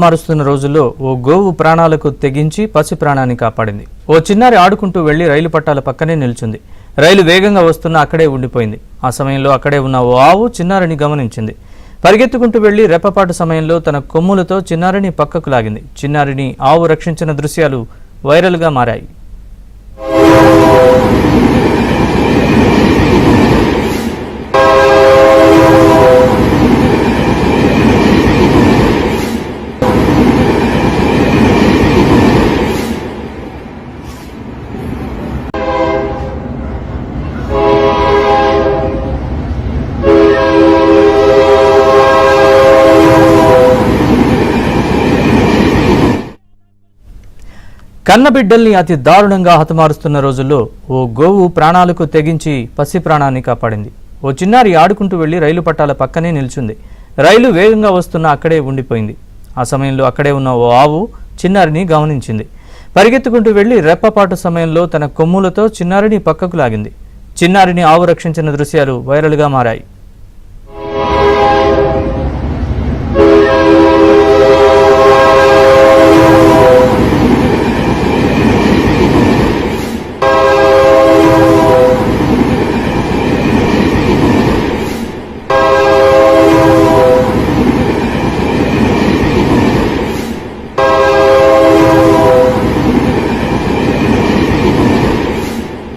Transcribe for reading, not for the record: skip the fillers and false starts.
మారుస్తున్న రోజుల్లో ఓ గోవు ప్రాణాలకు తెగించి పసి ప్రాణాన్ని కాపాడింది. ఓ చిన్నారి ఆడుకుంటూ వెళ్లి రైలు పట్టాల పక్కనే నిల్చుంది. రైలు వేగంగా వస్తున్నా అక్కడే ఉండిపోయింది. ఆ సమయంలో అక్కడే ఉన్న ఓ ఆవు చిన్నారిని గమనించింది. పరిగెత్తుకుంటూ వెళ్లి రెప్పపాటు సమయంలో తన కొమ్ములతో చిన్నారిని పక్కకు లాగింది. చిన్నారిని ఆవు రక్షించిన దృశ్యాలు వైరల్గా మారాయి. కన్నబిడ్డల్ని అతి దారుణంగా హతమారుస్తున్న రోజుల్లో ఓ గోవు ప్రాణాలకు తెగించి పసి ప్రాణాన్ని కాపాడింది. ఓ చిన్నారి ఆడుకుంటూ వెళ్లి రైలు పట్టాల పక్కనే నిల్చుంది. రైలు వేగంగా వస్తున్నా అక్కడే ఉండిపోయింది. ఆ సమయంలో అక్కడే ఉన్న ఓ ఆవు చిన్నారిని గమనించింది. పరిగెత్తుకుంటూ వెళ్లి రెప్పపాటు సమయంలో తన కొమ్ములతో చిన్నారిని పక్కకు లాగింది. చిన్నారిని ఆవు రక్షించిన దృశ్యాలు వైరల్గా మారాయి.